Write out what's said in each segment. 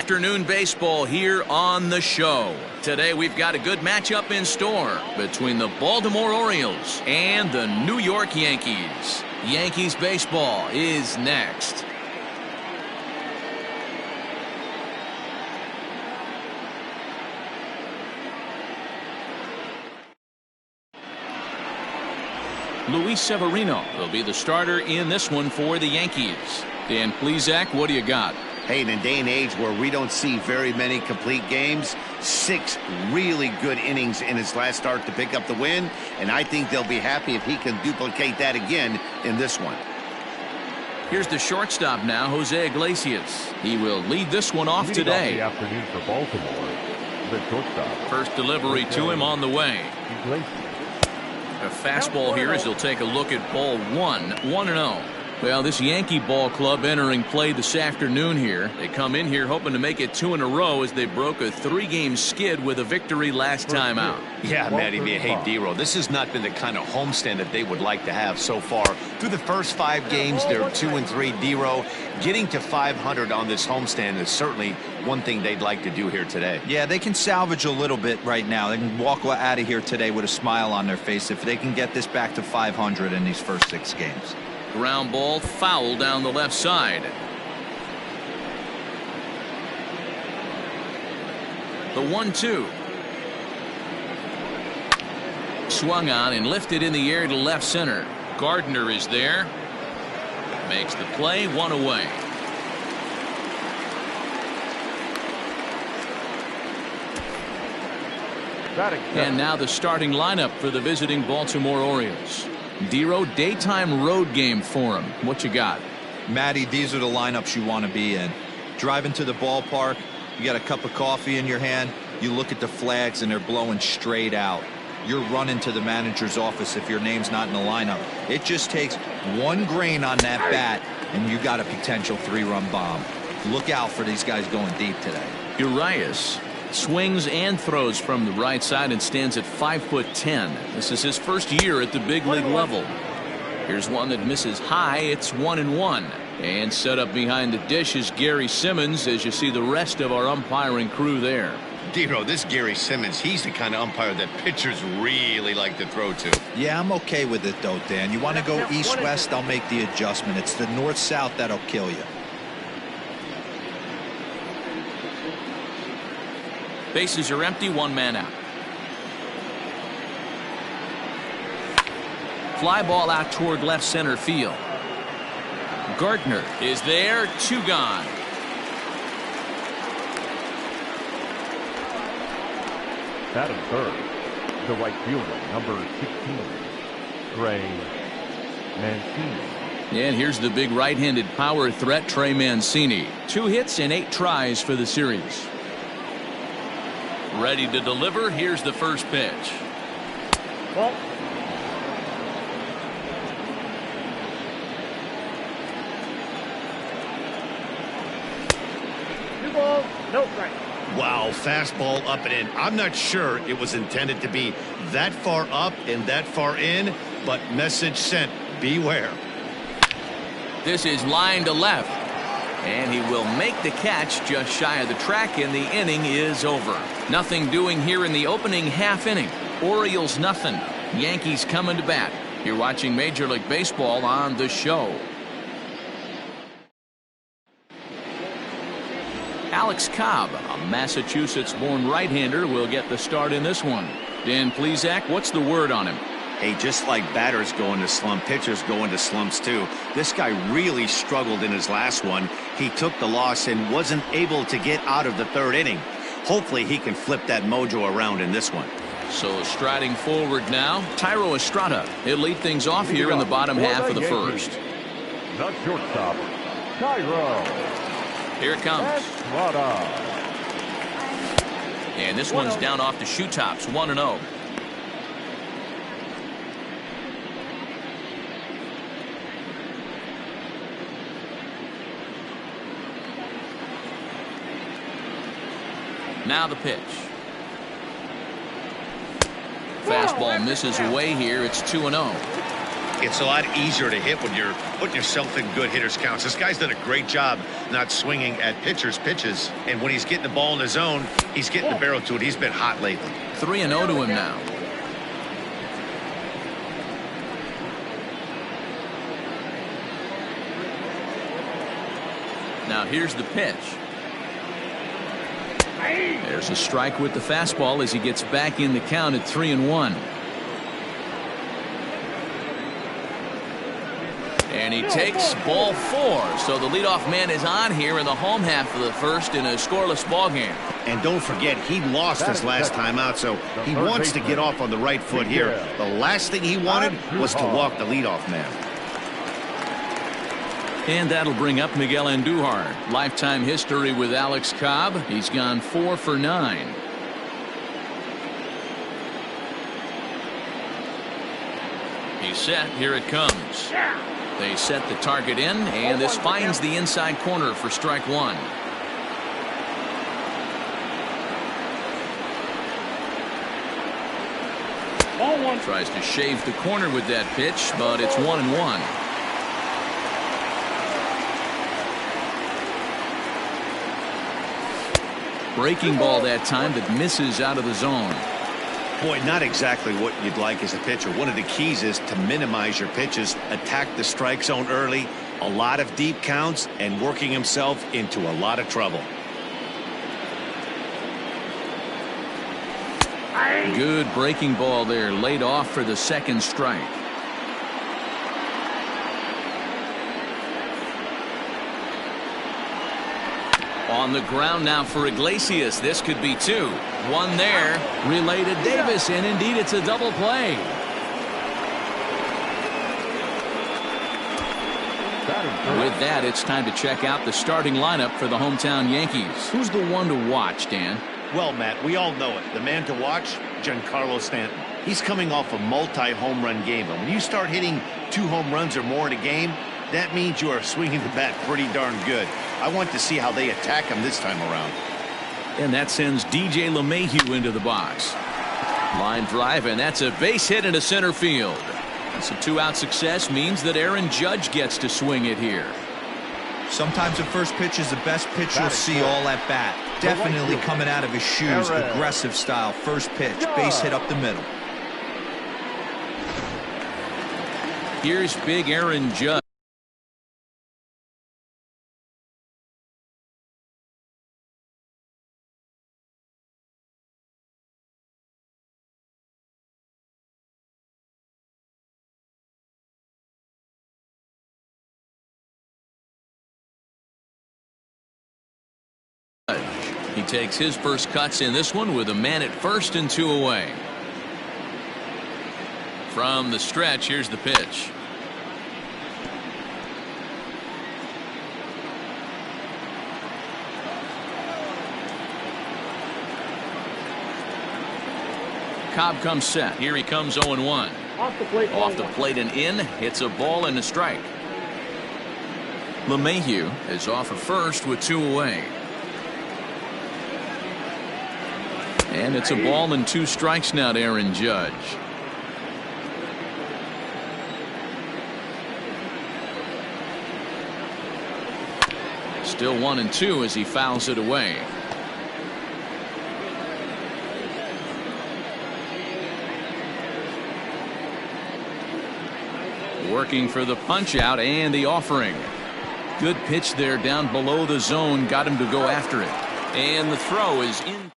Afternoon baseball here on the show. Today we've got a good matchup in store between the Baltimore Orioles and the New York Yankees. Yankees baseball is next. Luis Severino will be the starter in this one for the Yankees. Dan Plesac, what do you got? Hey, in a day and age where we don't see very many complete games, 6 really good innings in his last start to pick up the win, and I think they'll be happy if he can duplicate that again in this one. Here's the shortstop now, Jose Iglesias. He will lead this one off today. The afternoon for Baltimore, the shortstop. First delivery to him on the way. A fastball here as he'll take a look at ball 1, 1-0. Well, this Yankee ball club entering play this afternoon here. They come in here hoping to make it 2 in a row as they broke a 3-game skid with a victory last time out. Yeah, Matty, hey, D-Row, this has not been the kind of homestand that they would like to have so far. Through the first 5 games, they're 2-3. D-Row, getting to 500 on this homestand is certainly one thing they'd like to do here today. Yeah, they can salvage a little bit right now. They can walk out of here today with a smile on their face if they can get this back to 500 in these first 6 games. Ground ball foul down the left side. The 1-2. Swung on and lifted in the air to left center. Gardner is there. Makes the play, 1 away. And now the starting lineup for the visiting Baltimore Orioles. D-Row, daytime road game for him. What you got? Matty, these are the lineups you want to be in. Driving to the ballpark, you got a cup of coffee in your hand, you look at the flags and they're blowing straight out. You're running to the manager's office if your name's not in the lineup. It just takes 1 grain on that bat and you got a potential 3-run bomb. Look out for these guys going deep today. Urias swings and throws from the right side and stands at 5'10". This is his first year at the big league level. Here's one that misses high. It's 1-1. And set up behind the dish is Gary Simmons as you see the rest of our umpiring crew there. D-Row, this Gary Simmons, he's the kind of umpire that pitchers really like to throw to. Yeah, I'm okay with it though, Dan. You want to go east-west, I'll make the adjustment. It's the north-south that'll kill you. Bases are empty, 1 man out. Fly ball out toward left center field. Gardner is there, 2 gone. Batting third, the right fielder, number 16, Trey Mancini. And here's the big right-handed power threat, Trey Mancini. 2 hits and 8 tries for the series. Ready to deliver. Here's the first pitch. Ball. No strike. Wow, fastball up and in. I'm not sure it was intended to be that far up and that far in, but message sent, beware. This is line to left. And he will make the catch just shy of the track, and the inning is over. Nothing doing here in the opening half inning. Orioles nothing. Yankees coming to bat. You're watching Major League Baseball on the show. Alex Cobb, a Massachusetts-born right-hander, will get the start in this one. Dan Plesac, what's the word on him? Hey, just like batters go into slump, pitchers go into slumps too. This guy really struggled in his last one. He took the loss and wasn't able to get out of the 3rd inning. Hopefully he can flip that mojo around in this one. So striding forward now, Thairo Estrada. He'll lead things off here in the bottom half of the first. The shortstop, Thairo. Here it comes. Estrada. And this one's down off the shoe tops, 1-0. Now the pitch. Fastball misses away here. It's 2-0. It's a lot easier to hit when you're putting yourself in good hitters' counts. This guy's done a great job not swinging at pitchers' pitches. And when he's getting the ball in his zone, he's getting the barrel to it. He's been hot lately. 3-0 to him now. Now here's the pitch. There's a strike with the fastball as he gets back in the count at 3-1. And he takes ball 4. So the leadoff man is on here in the home half of the first in a scoreless ball game. And don't forget, he lost his last time out, so he wants to get off on the right foot here. The last thing he wanted was to walk the leadoff man. And that'll bring up Miguel Andujar. Lifetime history with Alex Cobb. He's gone 4 for 9. He's set. Here it comes. They set the target in, and this finds the inside corner for strike 1. Tries to shave the corner with that pitch, but it's 1-1. Breaking ball that time that misses out of the zone. Boy, not exactly what you'd like as a pitcher. One of the keys is to minimize your pitches, attack the strike zone early, a lot of deep counts, and working himself into a lot of trouble. Good breaking ball there, laid off for the second strike. On the ground now for Iglesias. This could be 2. 1 there. Relay to Davis, and indeed it's a double play. With that, it's time to check out the starting lineup for the hometown Yankees. Who's the one to watch, Dan? Well, Matt, we all know it. The man to watch, Giancarlo Stanton. He's coming off a multi-home run game. And when you start hitting 2 home runs or more in a game, that means you are swinging the bat pretty darn good. I want to see how they attack him this time around. And that sends DJ LeMahieu into the box. Line drive, and that's a base hit into center field. So 2-out success means that Aaron Judge gets to swing it here. Sometimes the first pitch is the best pitch you'll see all at bat. Definitely coming out of his shoes. Aggressive style. First pitch. Base hit up the middle. Here's big Aaron Judge. He takes his first cuts in this one with a man at first and 2 away. From the stretch, here's the pitch. Cobb comes set. Here he comes 0-1. Off the plate and in. Hits a ball and a strike. LeMahieu is off at first with 2 away. And it's a ball and 2 strikes now to Aaron Judge. Still 1-2 as he fouls it away. Working for the punch out and the offering. Good pitch there down below the zone. Got him to go after it. And the throw is in.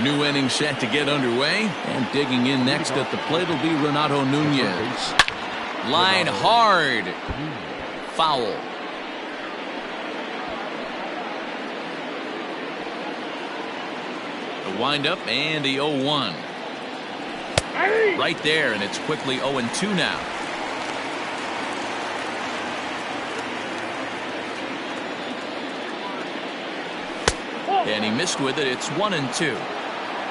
New inning set to get underway, and digging in next at the plate will be Renato Nunez. Line hard. Foul. The windup and the 0-1. Right there, and it's quickly 0-2 now. And he missed with it. It's 1-2.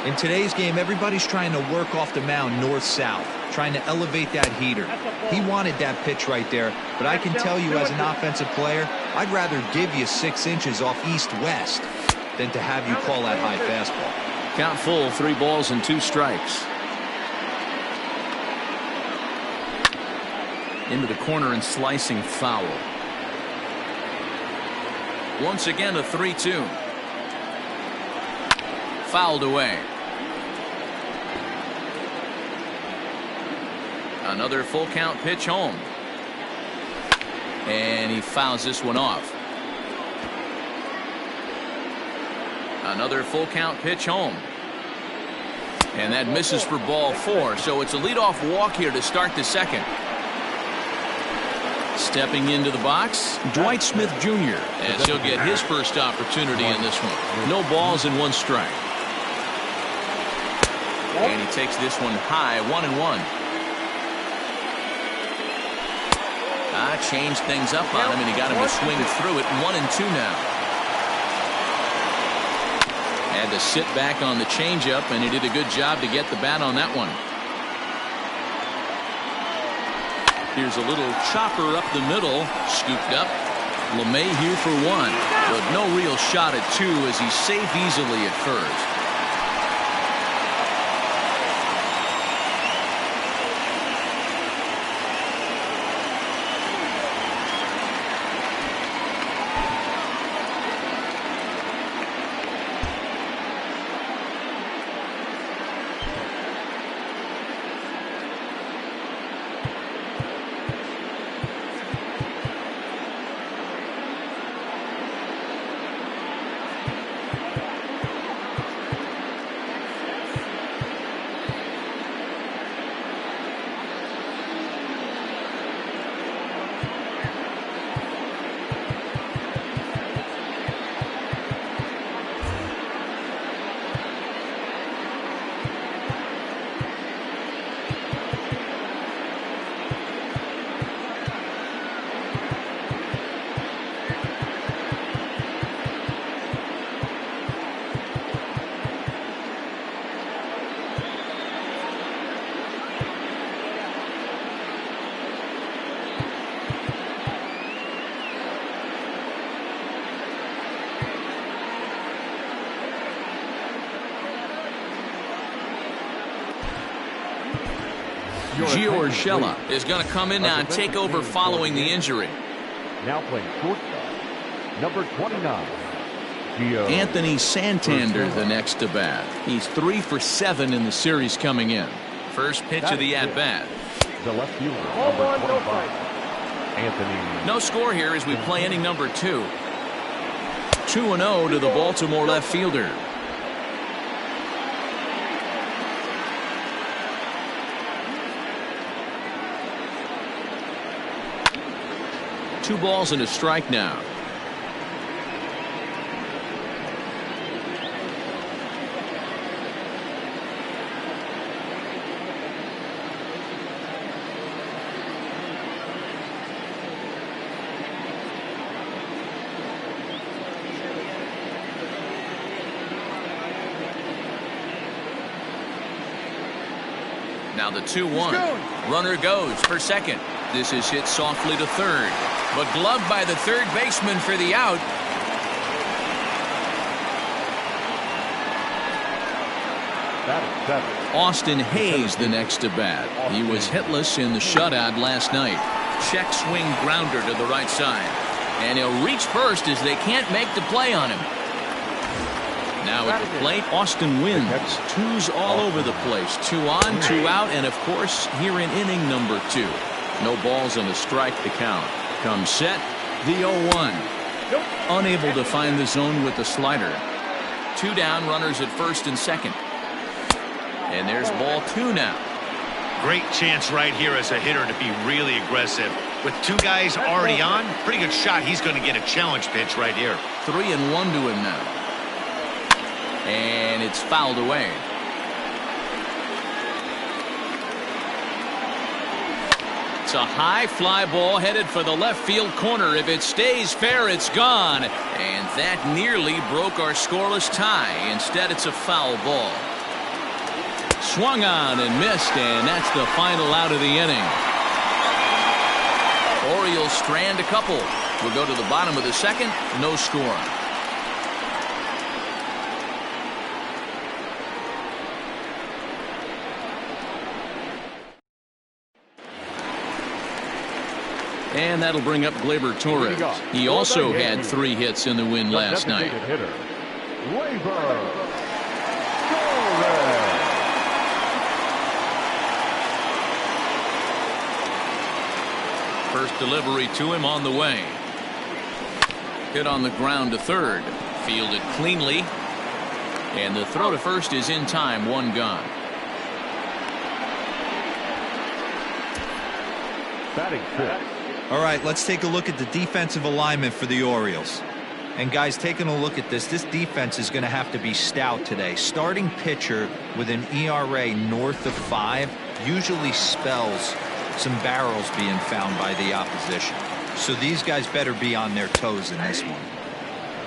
In today's game, everybody's trying to work off the mound north-south, trying to elevate that heater. He wanted that pitch right there, but I can tell you as an offensive player, I'd rather give you 6 inches off east-west than to have you call that high fastball. Count full, 3 balls and 2 strikes. Into the corner and slicing foul. Once again a 3-2. Fouled away. Another full count pitch home. And he fouls this one off. Another full count pitch home. And that misses for ball 4. So it's a leadoff walk here to start the second. Stepping into the box, Dwight Smith Jr. as he'll get his first opportunity in this one. No balls and 1 strike. And he takes this one high, 1-1. Changed things up on him, and he got him to swing through it. 1-2 now. Had to sit back on the changeup, and he did a good job to get the bat on that one. Here's a little chopper up the middle, scooped up. LeMahieu for 1, but no real shot at 2 as he's safe easily at first. Gio Urshela is going to come in now and take over following the injury. Now playing shortstop, number 29. Gio Anthony Santander the next to bat. He's 3 for 7 in the series coming in. First pitch of the at-bat. The left fielder, number 25. Anthony. No score here as we play inning number 2. 2-0 to the Baltimore left fielder. Two balls and a strike now. Now the 2-1. Runner goes for second. This is hit softly to third, but gloved by the third baseman for the out. Austin Hayes the next to bat. He was hitless in the shutout last night. Check swing grounder to the right side, and he'll reach first as they can't make the play on him. Now at the plate, Austin wins. 2s all over the place. 2 on, 2 out, and of course here in inning number 2. No balls and a strike to count. Comes set, the 0-1. Unable to find the zone with the slider. 2 down, runners at first and second. And there's ball 2 now. Great chance right here as a hitter to be really aggressive. With 2 guys already on, pretty good shot. He's going to get a challenge pitch right here. 3-1 to him now. And it's fouled away. It's a high fly ball headed for the left field corner. If it stays fair, it's gone. And that nearly broke our scoreless tie. Instead, it's a foul ball. Swung on and missed, and that's the final out of the inning. Orioles strand a couple. We'll go to the bottom of the second. No score. And that'll bring up Gleyber Torres. He also had 3 hits in the win last night. Hitter, First delivery to him on the way. Hit on the ground to third. Fielded cleanly. And the throw to first is in time. 1 gone. batting 5th. All right, let's take a look at the defensive alignment for the Orioles. And guys, taking a look at this defense is going to have to be stout today. Starting pitcher with an ERA north of 5 usually spells some barrels being found by the opposition. So these guys better be on their toes in this one.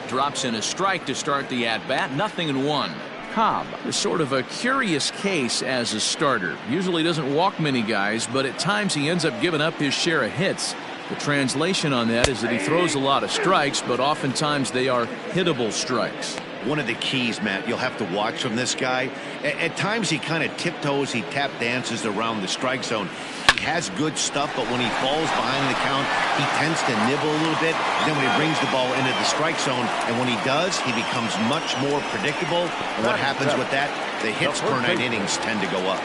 Drops in a strike to start the at-bat. 0-1. Cobb is sort of a curious case as a starter. Usually doesn't walk many guys, but at times he ends up giving up his share of hits. The translation on that is that he throws a lot of strikes, but oftentimes they are hittable strikes. One of the keys, Matt, you'll have to watch from this guy. At times he kind of tiptoes, he tap dances around the strike zone. He has good stuff, but when he falls behind the count, he tends to nibble a little bit. Then when he brings the ball into the strike zone, and when he does, he becomes much more predictable. And what happens with that? The hits per 9 innings tend to go up.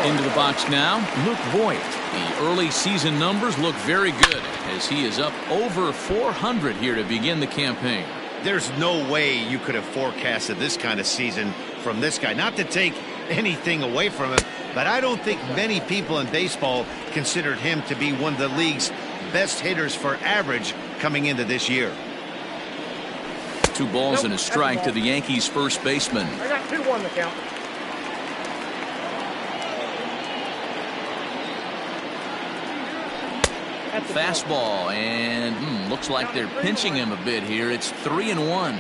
Into the box now, Luke Voigt. The early season numbers look very good as he is up over 400 here to begin the campaign. There's no way you could have forecasted this kind of season from this guy. Not to take anything away from him, but I don't think many people in baseball considered him to be one of the league's best hitters for average coming into this year. 2 balls and a strike to the Yankees first baseman. I got 2-1 the count. Fastball, and looks like they're pinching him a bit here. It's 3-1.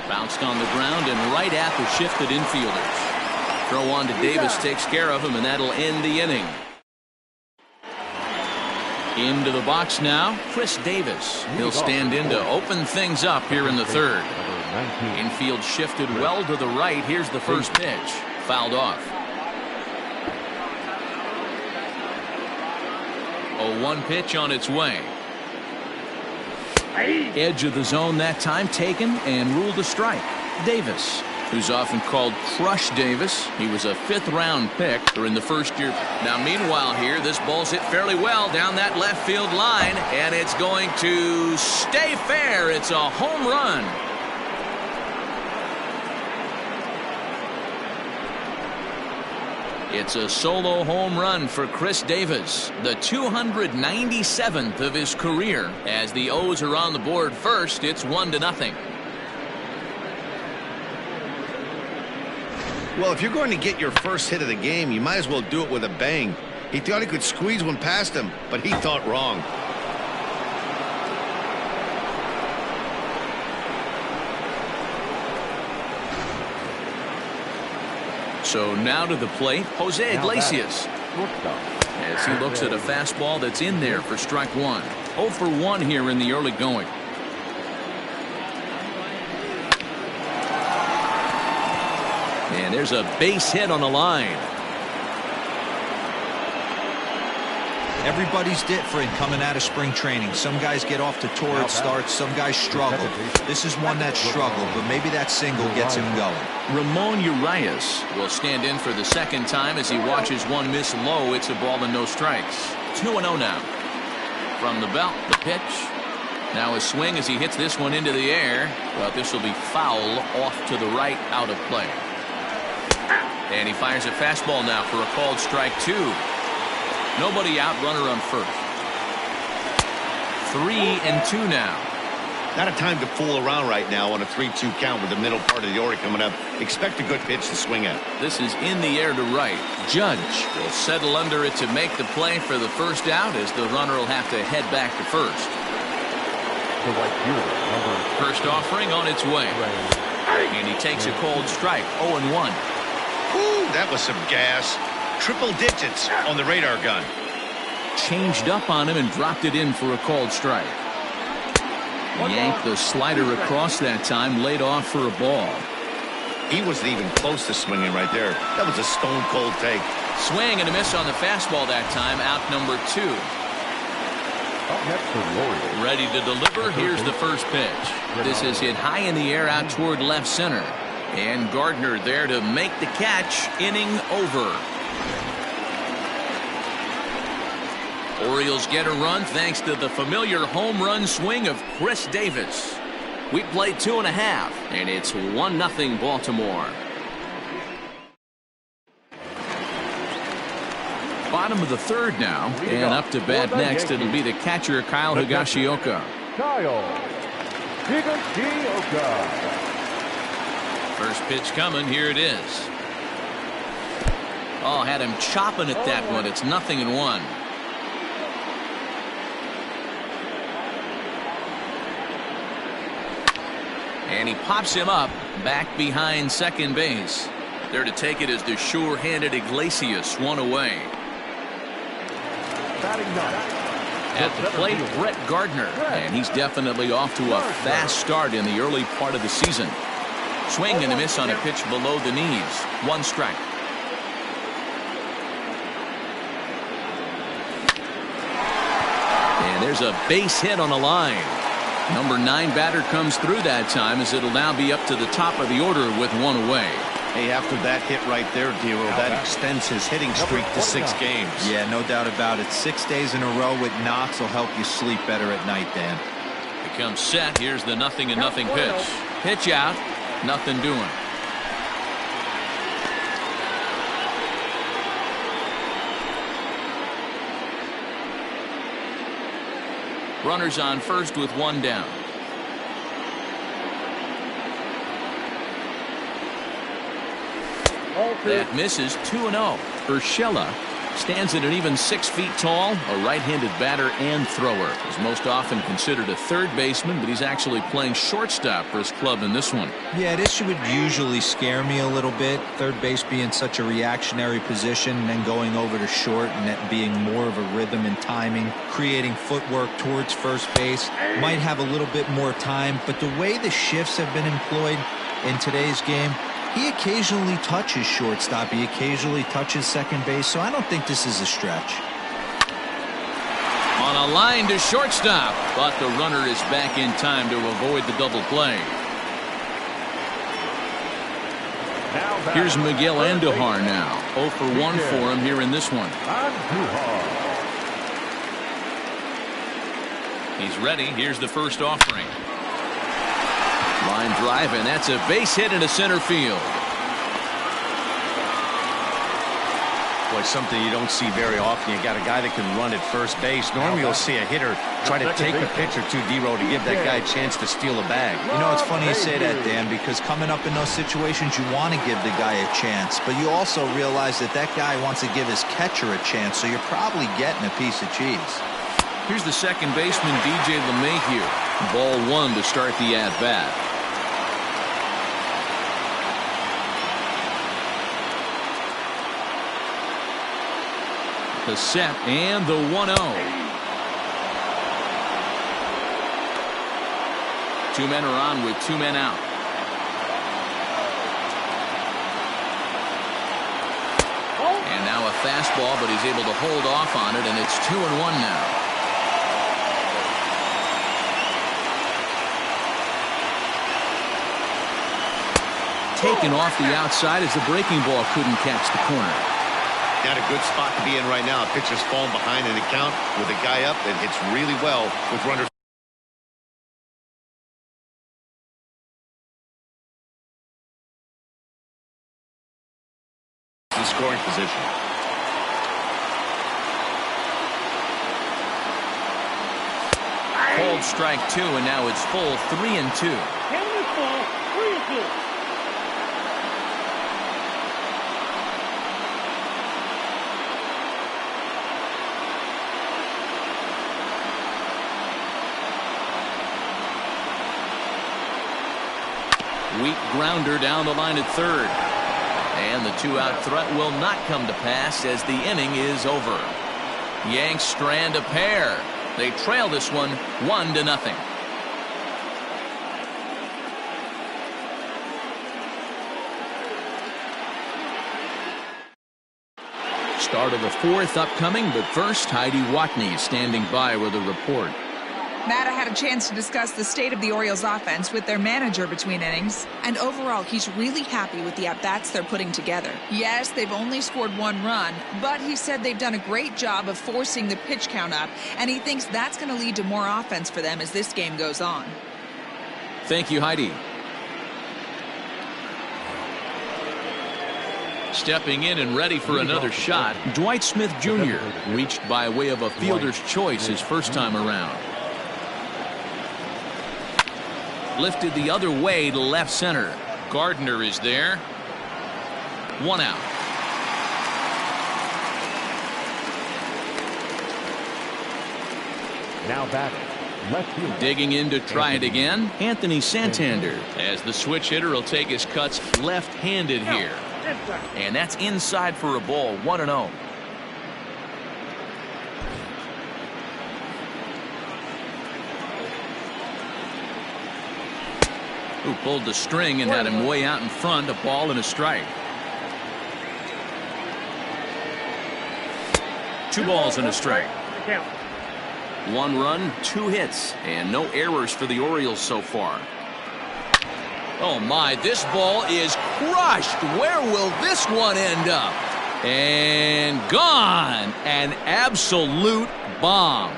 Bounced on the ground and right at the shifted infielders. Throw on to Davis takes care of him, and that'll end the inning. Into the box now, Chris Davis. He'll stand in to open things up here in the third. Infield shifted well to the right. Here's the first pitch. Fouled off. 0-1 pitch on its way. Edge of the zone that time taken and ruled a strike. Davis, who's often called Crush Davis. He was a 5th round pick during the first year. Now meanwhile here, this ball's hit fairly well down that left field line, and it's going to stay fair. It's a home run. It's a solo home run for Chris Davis, the 297th of his career. As the O's are on the board first, it's 1-0. Well, if you're going to get your first hit of the game, you might as well do it with a bang. He thought he could squeeze one past him, but he thought wrong. So now to the plate, Jose Iglesias. As he looks at a fastball that's in there for strike 1. 0 for 1 here in the early going. And there's a base hit on the line. Everybody's different coming out of spring training. Some guys get off to torrid starts. Some guys struggle. This is one that struggled, but maybe that single gets him going. Ramon Urias will stand in for the second time as he watches one miss low. It's a ball and no strikes. 2-0 now. From the belt, the pitch. Now a swing as he hits this one into the air. But this will be foul off to the right, out of play. And he fires a fastball now for a called strike 2. Nobody out, runner on first. 3-2 now. Not a time to fool around right now on a 3-2 count with the middle part of the order coming up. Expect a good pitch to swing at. This is in the air to right. Judge will settle under it to make the play for the first out as the runner will have to head back to first. First offering on its way. And he takes a cold strike. 0-1. Woo, that was some gas. Triple digits on the radar gun. Changed up on him and dropped it in for a called strike. Yanked the slider across that time, laid off for a ball. He wasn't even close to swinging right there. That was a stone-cold take. Swing and a miss on the fastball that time. Out number 2. Up next for the Orioles. Ready to deliver. Here's the first pitch. This is hit high in the air out toward left center. And Gardner there to make the catch. Inning over. Orioles get a run thanks to the familiar home run swing of Chris Davis. We played 2.5, and it's 1-0 Baltimore. Bottom of the third now, and up to bat next. It'll be the catcher Kyle Higashioka. Kyle Higashioka. First pitch coming. Here it is. Oh, had him chopping at that one. It's 0-1. And he pops him up back behind second base. There to take it is the sure-handed Iglesias, one away. At the plate, Brett Gardner, and he's definitely off to a fast start in the early part of the season. Swing and a miss on a pitch below the knees. 1 strike. And there's a base hit on the line. Number 9 batter comes through that time, as it'll now be up to the top of the order with 1 away. Hey, after that hit right there, Dero, that extends his hitting streak to 6 games. Yeah, no doubt about it. 6 days in a row with knocks will help you sleep better at night, Dan. Becomes set. Here's the 0-0 pitch. Pitch out. Nothing doing. Runners on first with 1 down. That misses. 2-0. Urshela stands at an even 6 feet tall, a right-handed batter and thrower. He's most often considered a third baseman, but he's actually playing shortstop for his club in this one. Yeah, this would usually scare me a little bit. Third base being such a reactionary position, and then going over to short and that being more of a rhythm and timing, creating footwork towards first base. Might have a little bit more time, but the way the shifts have been employed in today's game, he occasionally touches shortstop. He occasionally touches second base, so I don't think this is a stretch. On a line to shortstop, but the runner is back in time to avoid the double play. Here's Miguel Andujar now. 0 for 1 for him here in this one. He's ready. Here's the first offering. Line drive, and that's a base hit into center field. Boy, something you don't see very often. You got a guy that can run at first base. Normally you'll see a hitter try to take a pitch or two, Dero, to give that guy a chance to steal a bag. You know, it's funny you say that, Dan, because coming up in those situations, you want to give the guy a chance, but you also realize that that guy wants to give his catcher a chance, so you're probably getting a piece of cheese. Here's the second baseman, DJ LeMahieu. Ball 1 to start the at-bat. The set and the 1-0. 2 men are on with 2 men out. And now a fastball, but he's able to hold off on it, and it's 2-1 now. Taken off the outside as the breaking ball couldn't catch the corner. Got a good spot to be in right now. Pitcher's falling behind in the count with a guy up that hits really well with runners. In scoring position. Called strike 2, and now it's full 3-2. Weak grounder down the line at third. And the 2-out threat will not come to pass as the inning is over. Yanks strand a pair. They trail this one 1-0. Start of the fourth upcoming, but first, Heidi Watney standing by with a report. Matt, I had a chance to discuss the state of the Orioles offense with their manager between innings, and overall he's really happy with the at-bats they're putting together. Yes, they've only scored 1 run, but he said they've done a great job of forcing the pitch count up, and he thinks that's going to lead to more offense for them as this game goes on. Thank you, Heidi. Stepping in and ready for another shot, Dwight Smith Jr. reached by way of a fielder's choice his first time around. Lifted the other way to left center. Gardner is there. 1 out. Now batting, left field. Digging in to try it again, Anthony Santander, as the switch hitter will take his cuts left-handed here. And that's inside for a ball. 1-0. Who pulled the string and had him way out in front. A ball and a strike. 2 balls and a strike. 1 run, 2 hits, and no errors for the Orioles so far. Oh my, this ball is crushed. Where will this one end up? And gone. An absolute bomb.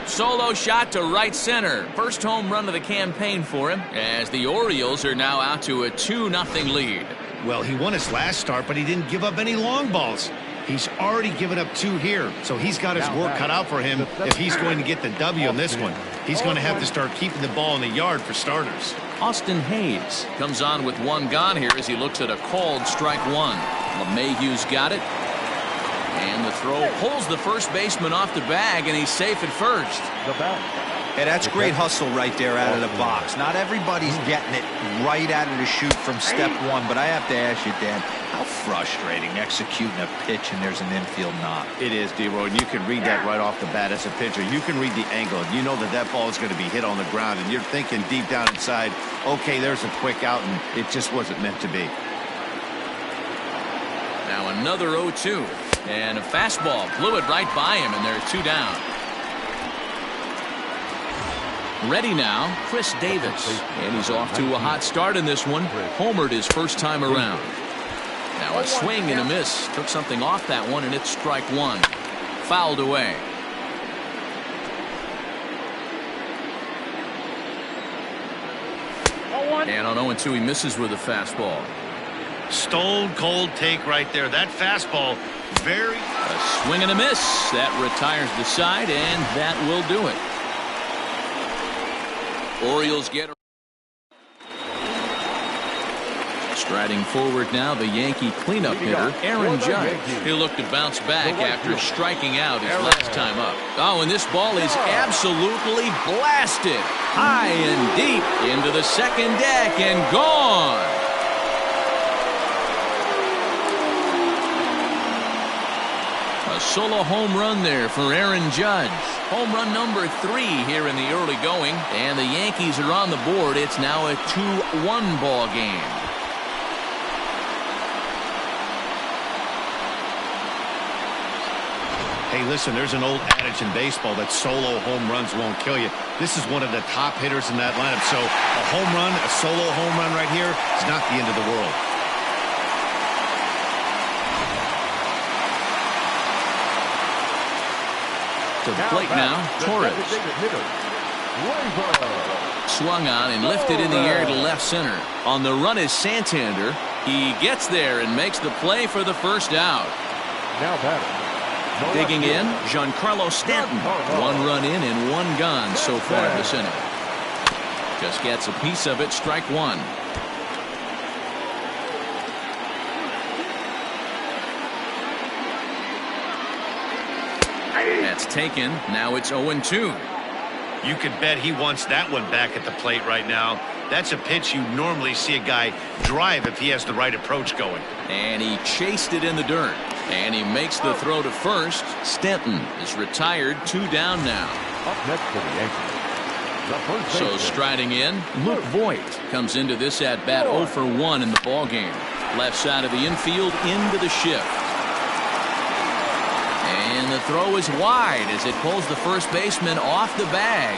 Solo shot to right center. First home run of the campaign for him, as the Orioles are now out to a 2-0 lead. Well, he won his last start, but he didn't give up any long balls. He's already given up 2 here, so he's got his work cut out for him if he's going to get the W on this one. He's going to have to start keeping the ball in the yard for starters. Austin Hayes comes on with 1 gone here as he looks at a called strike 1. LeMahieu's got it. And the throw pulls the first baseman off the bag, and he's safe at first. Hey, that's great hustle right there out of the box. Not everybody's getting it right out of the chute from step 1, but I have to ask you, Dan, how frustrating executing a pitch and there's an infield knock. It is, D-Roy, and you can read that right off the bat as a pitcher. You can read the angle, and you know that that ball is going to be hit on the ground, and you're thinking deep down inside, okay, there's a quick out, and it just wasn't meant to be. Now another 0-2, and a fastball blew it right by him, and they're 2 down. Ready now, Chris Davis, and he's off to a hot start in this one. Homered his first time around. Now a swing and a miss. Took something off that one, and it's strike 1. Fouled away. And on 0-2, he misses with a fastball. Stone cold take right there. That fastball, very... A swing and a miss. That retires the side, and that will do it. Orioles get... Striding forward now, the Yankee cleanup hitter, Aaron Judge. He'll look to bounce back after striking out his last time up. Oh, and this ball is absolutely blasted. High and deep into the second deck and gone. A solo home run there for Aaron Judge. Home run number 3 here in the early going. And the Yankees are on the board. It's now a 2-1 ball game. Hey, listen, there's an old adage in baseball that solo home runs won't kill you. This is one of the top hitters in that lineup. So a home run, a solo home run right here is not the end of the world. To the plate now, Torres. Swung on and lifted in the air to left center. On the run is Santander. He gets there and makes the play for the first out. Now batting. Digging in, Giancarlo Stanton. 1 run in and 1 gone so far this inning. Just gets a piece of it, strike 1. That's taken. Now it's 0-2. You could bet he wants that one back at the plate right now. That's a pitch you normally see a guy drive if he has the right approach going. And he chased it in the dirt. And he makes the throw to first. Stanton is retired, 2 down now. Up next for the Yankees, The first So baseman. striding in, Luke Voigt comes into this at bat 0 for 1 in the ball game. Left side of the infield into the shift. And the throw is wide as it pulls the first baseman off the bag.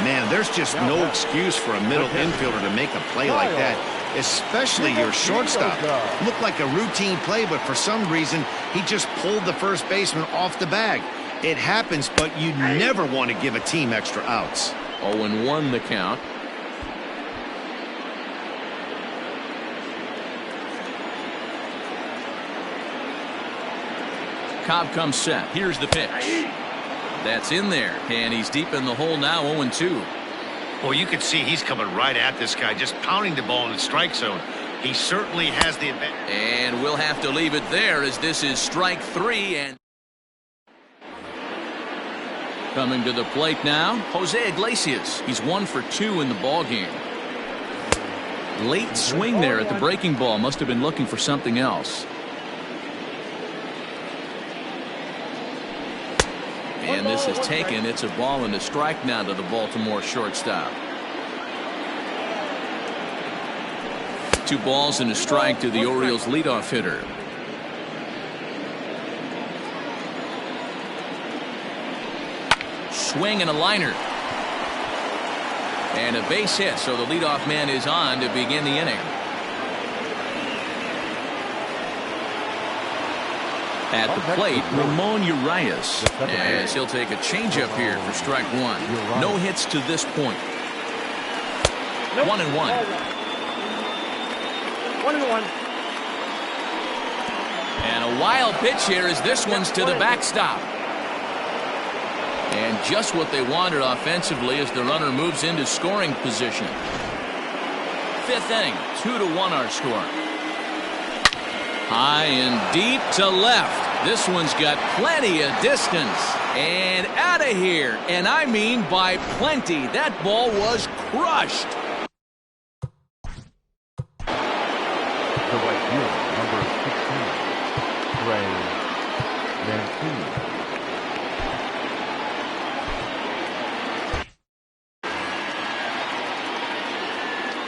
Man, there's just no excuse for a middle infielder to make a play like that, especially your shortstop. Looked like a routine play, but for some reason, he just pulled the first baseman off the bag. It happens, but you never want to give a team extra outs. 0-1 the count. Cobb comes set. Here's the pitch. That's in there, and he's deep in the hole now. 0-2. Well, you can see he's coming right at this guy, just pounding the ball in the strike zone. He certainly has the advantage. And we'll have to leave it there as this is strike 3. And coming to the plate now, Jose Iglesias. He's 1 for 2 in the ball game. Late swing there at the breaking ball. Must have been looking for something else. And this is taken. It's a ball and a strike now to the Baltimore shortstop. 2 balls and a strike to the Orioles leadoff hitter. Swing and a liner. And a base hit, so the leadoff man is on to begin the inning. At the plate, Ramon Urias, as he'll take a changeup here for strike 1. No hits to this point. 1-1. 1-1. And a wild pitch here as this one's to the backstop. And just what they wanted offensively as the runner moves into scoring position. 5th inning, 2-1 our score. High and deep to left. This one's got plenty of distance. And out of here. And I mean by plenty. That ball was crushed. The right fielder, number 16, Trey Mancini.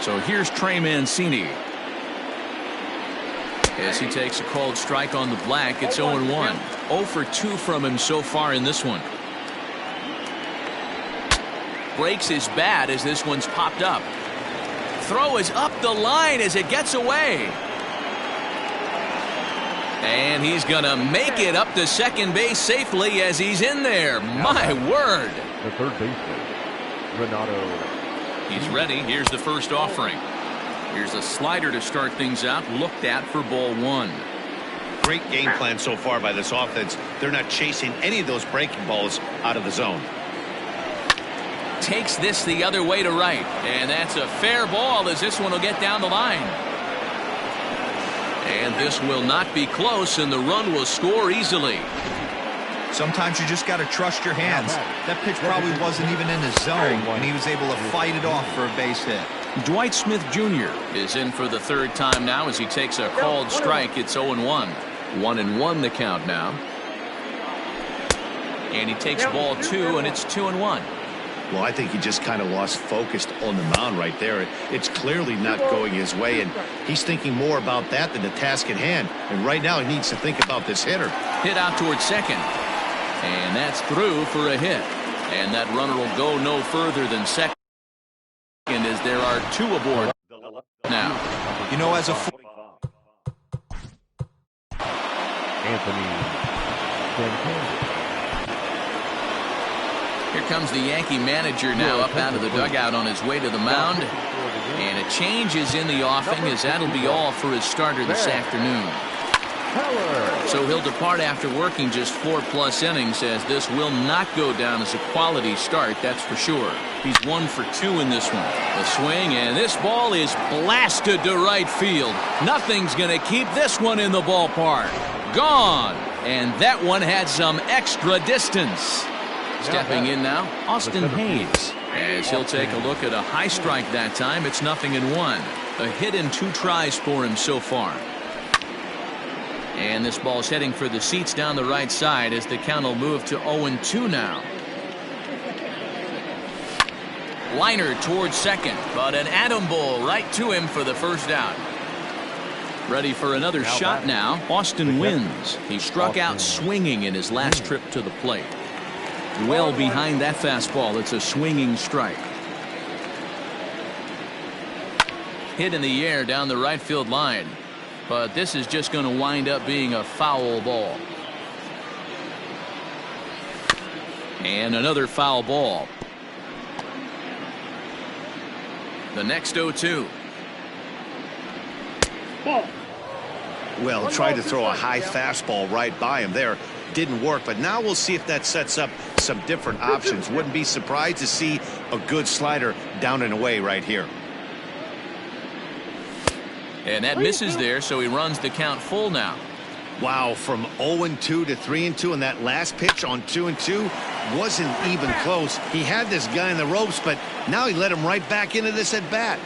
So here's Trey Mancini. As he takes a called strike on the black, it's 0-1. 0 for 2 from him so far in this one. Breaks his bat as this one's popped up. Throw is up the line as it gets away. And he's going to make it up to second base safely as he's in there. My word. The third baseman, Renato. He's ready. Here's the first offering. Here's a slider to start things out. Looked at for ball 1. Great game plan so far by this offense. They're not chasing any of those breaking balls out of the zone. Takes this the other way to right. And that's a fair ball as this one will get down the line. And this will not be close, and the run will score easily. Sometimes you just got to trust your hands. That pitch probably wasn't even in the zone, and he was able to fight it off for a base hit. Dwight Smith Jr. is in for the 3rd time now as he takes a called strike. It's 0-1. 1-1 the count now. And he takes ball 2, and it's 2-1. Well, I think he just kind of lost focus on the mound right there. It's clearly not going his way, and he's thinking more about that than the task at hand. And right now he needs to think about this hitter. Hit out towards second. And that's through for a hit. And that runner will go no further than second as there are 2 aboard now. You know, as a Anthony Santander. Here comes the Yankee manager now up out of the dugout on his way to the mound. And a change is in the offing as that'll be all for his starter this afternoon. So he'll depart after working just 4+ innings as this will not go down as a quality start, that's for sure. He's 1 for 2 in this one. The swing, and this ball is blasted to right field. Nothing's going to keep this one in the ballpark. Gone. And that one had some extra distance. Stepping in now, Austin Hayes. As he'll take a look at a high strike that time, it's 0-1. A hit in 2 tries for him so far. And this ball's heading for the seats down the right side as the count will move to 0-2 now. Liner towards second, but an atom ball right to him for the first out. Ready for another shot now. Austin wins. He struck out swinging in his last trip to the plate. Well behind that fastball. It's a swinging strike. Hit in the air down the right field line. But this is just going to wind up being a foul ball. And another foul ball. The next 0-2. Ball. Well, tried to throw a high fastball right by him there. Didn't work, but now we'll see if that sets up some different options. Wouldn't be surprised to see a good slider down and away right here. And that misses there, so he runs the count full now. Wow, from 0-2 to 3-2, and that last pitch on 2-2 wasn't even close. He had this guy in the ropes, but now he let him right back into this at bat.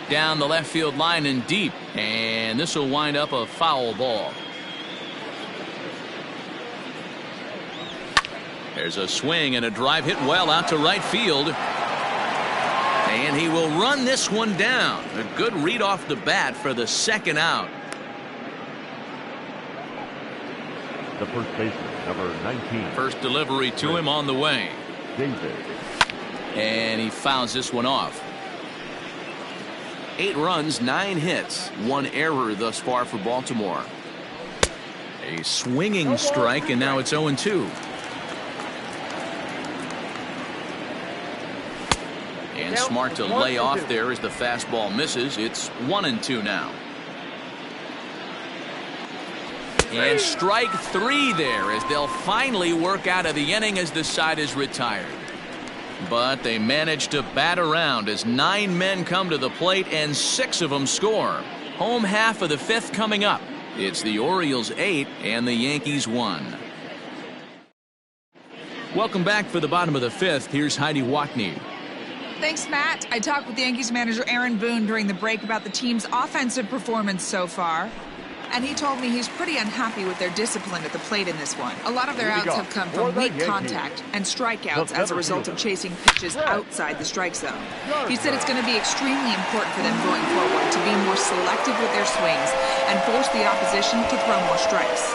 Down the left field line and deep, and this will wind up a foul ball. There's a swing and a drive hit well out to right field. And he will run this one down. A good read off the bat for the second out. The first baseman, number 19. First delivery to him on the way. David. And he fouls this one off. 8 runs, 9 hits, 1 error thus far for Baltimore. A swinging strike, and now it's 0-2. And smart to lay off there as the fastball misses. It's 1-2 now. And strike 3 there as they'll finally work out of the inning as the side is retired. But they managed to bat around as 9 men come to the plate and 6 of them score. Home half of the 5th coming up. It's the Orioles 8 and the Yankees 1. Welcome back for the bottom of the 5th. Here's Heidi Watney. Thanks, Matt. I talked with Yankees manager Aaron Boone during the break about the team's offensive performance so far. And he told me he's pretty unhappy with their discipline at the plate in this one. A lot of their outs have come from weak contact and strikeouts as a result of chasing pitches outside the strike zone. He said it's going to be extremely important for them going forward to be more selective with their swings and force the opposition to throw more strikes.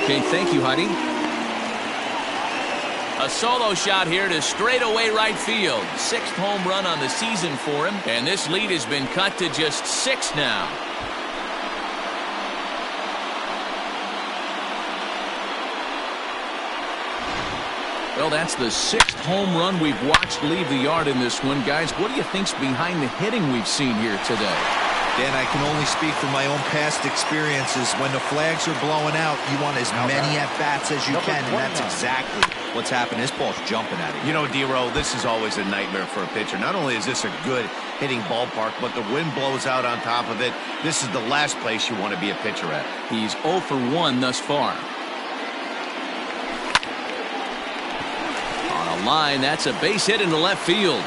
Okay, thank you, Heidi. A solo shot here to straightaway right field. 6th home run on the season for him, and this lead has been cut to just 6 now. Well, that's the 6th home run we've watched leave the yard in this one. Guys, what do you think's behind the hitting we've seen here today? Dan, I can only speak from my own past experiences. When the flags are blowing out, you want as many at-bats as you can, and that's exactly what's happened. This ball's jumping at him. You know, D-Row, this is always a nightmare for a pitcher. Not only is this a good hitting ballpark, but the wind blows out on top of it. This is the last place you want to be a pitcher at. He's 0 for 1 thus far. On a line, that's a base hit into left field.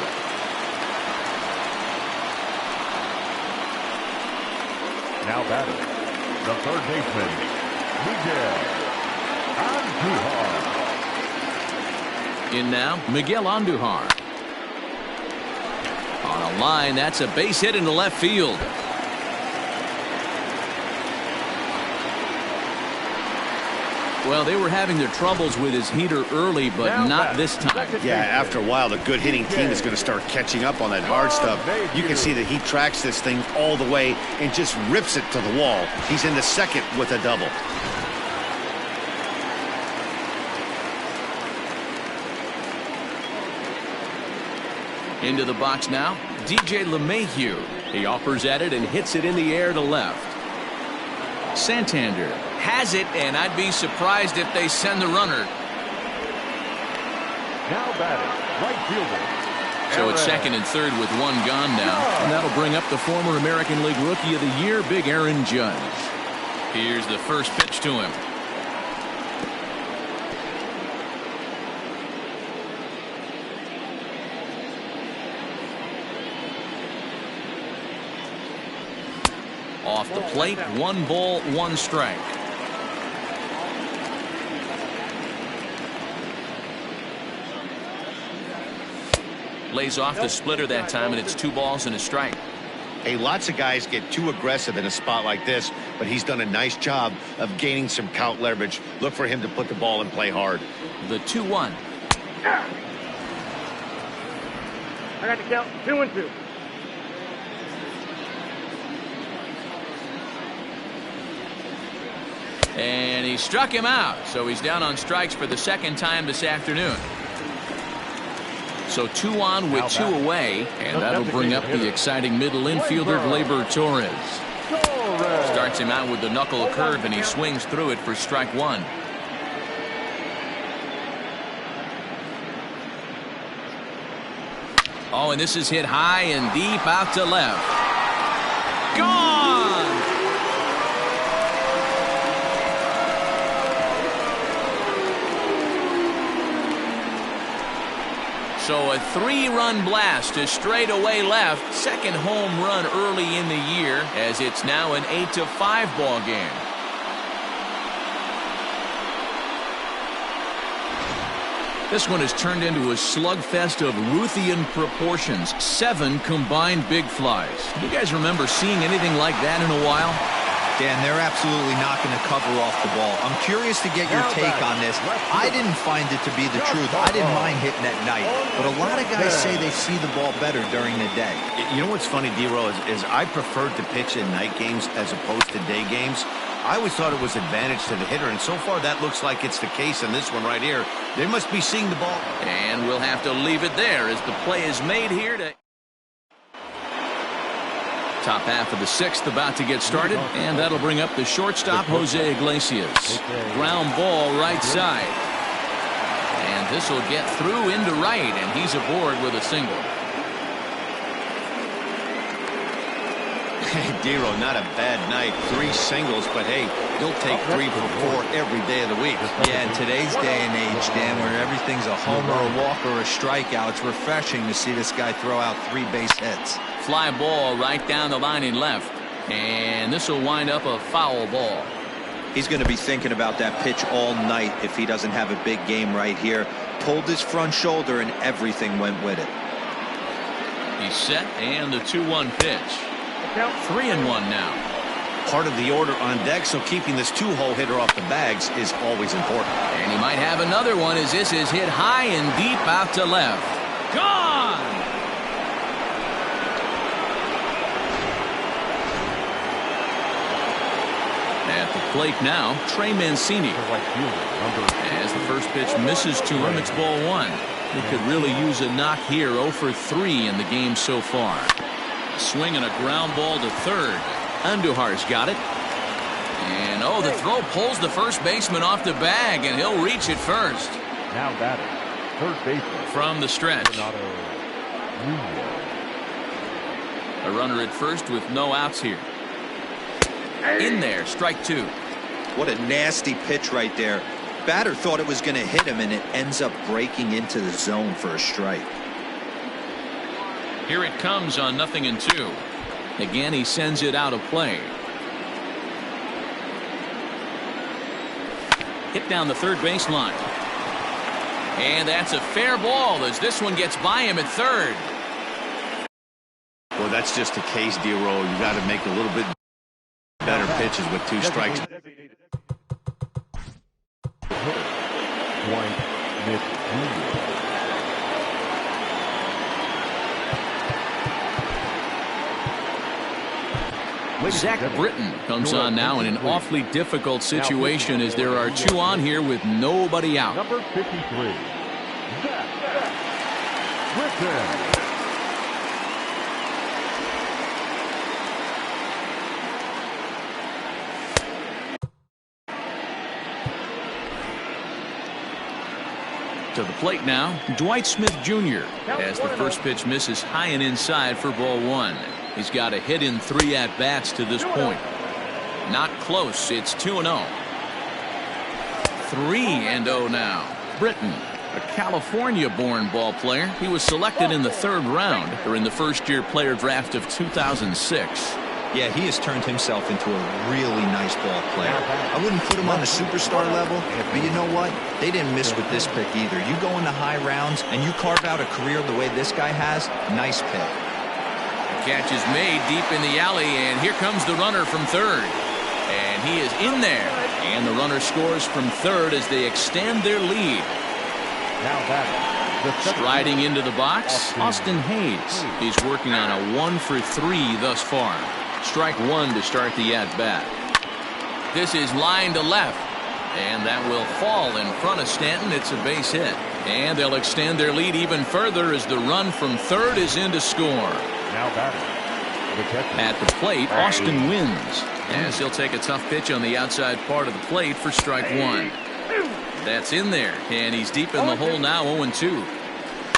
Now batting, the third baseman, Miguel Andujar. In now, Miguel Andujar. On a line, that's a base hit into left field. Well, they were having their troubles with his heater early, but not this time. Yeah, after a while, the good hitting team is going to start catching up on that hard stuff. You can see that he tracks this thing all the way and just rips it to the wall. He's in the second with a double. Into the box now, DJ LeMahieu. He offers at it and hits it in the air to left. Santander has it, and I'd be surprised if they send the runner. Now batting, right fielder. So it's second and third with 1 gone now. And that'll bring up the former American League Rookie of the Year, Big Aaron Judge. Here's the first pitch to him. Off the plate, 1 ball, 1 strike. Lays off the splitter that time, and it's 2 balls and a strike. Hey, lots of guys get too aggressive in a spot like this, but he's done a nice job of gaining some count leverage. Look for him to put the ball and play hard. The 2-1. I got the count. 2-2. And he struck him out, so he's down on strikes for the second time this afternoon. So 2 on with 2 away, and that'll bring up the exciting middle infielder, Gleyber Torres. Starts him out with the knuckle curve, and he swings through it for strike 1. Oh, and this is hit high and deep out to left. Gone! So a 3-run blast to straightaway left. Second home run early in the year, as it's now an 8-5 ball game. This one has turned into a slugfest of Ruthian proportions. 7 combined big flies. Do you guys remember seeing anything like that in a while? Dan, they're absolutely not going to cover off the ball. I'm curious to get your take on this. I didn't find it to be the truth. I didn't mind hitting at night. But a lot of guys say they see the ball better during the day. You know what's funny, D-Row, is I preferred to pitch in night games as opposed to day games. I always thought it was advantage to the hitter, and so far that looks like it's the case in this one right here. They must be seeing the ball. And we'll have to leave it there as the play is made here to... Top half of the 6th about to get started, and that'll bring up the shortstop, Jose Iglesias. Ground ball right side. And this will get through into right, and he's aboard with a single. Hey, D-Row, not a bad night. 3 singles, but hey, he'll take 3 for 4 every day of the week. Yeah, in today's day and age, Dan, where everything's a homer, a walk, or a strikeout, it's refreshing to see this guy throw out 3 base hits. Fly ball right down the line in left. And this will wind up a foul ball. He's going to be thinking about that pitch all night if he doesn't have a big game right here. Pulled his front shoulder and everything went with it. He's set, and the 2-1 pitch. 3-1 now. Part of the order on deck, so keeping this 2-hole hitter off the bags is always important. And he might have another one as this is hit high and deep out to left. Gone! At the plate now, Trey Mancini. As the first pitch misses to him, it's ball 1. He could really use a knock here. 0 for 3 in the game so far. Swing and a ground ball to third. Andujar's got it. And oh, the throw pulls the first baseman off the bag, and he'll reach it first. Now batter, third baseman. From the stretch. A runner at first with no outs here. In there, strike 2. What a nasty pitch right there. Batter thought it was going to hit him, and it ends up breaking into the zone for a strike. Here it comes on 0-2. Again, he sends it out of play. Hit down the third baseline. And that's a fair ball as this one gets by him at third. Well, that's just the case, D-Row. You got to make a little bit better pitches with 2 strikes. Zach Britton comes on now in an awfully difficult situation as there are 2 on here with nobody out. Number 53, Zach Britton. To the plate now, Dwight Smith Jr. as the first pitch misses high and inside for ball 1. He's got a hit in 3 at-bats to this point. Not close. It's 2-0. 3-0 now. Britton, a California-born ball player. He was selected in the 3rd round during the first-year player draft of 2006. Yeah, he has turned himself into a really nice ball player. I wouldn't put him on the superstar level, but you know what? They didn't miss with this pick either. You go into high rounds and you carve out a career the way this guy has, nice pick. The catch is made deep in the alley, and here comes the runner from third. And he is in there. And the runner scores from third as they extend their lead. Now batting. Striding into the box, Austin Hayes. He's working on a 1-for-3 thus far. Strike one to start the at-bat. This is line to left. And that will fall in front of Stanton. It's a base hit. And they'll extend their lead even further as the run from third is in to score. Now batting. At the plate, Austin wins. As he'll take a tough pitch on the outside part of the plate for strike one. That's in there, and he's deep in the hole now, 0-2.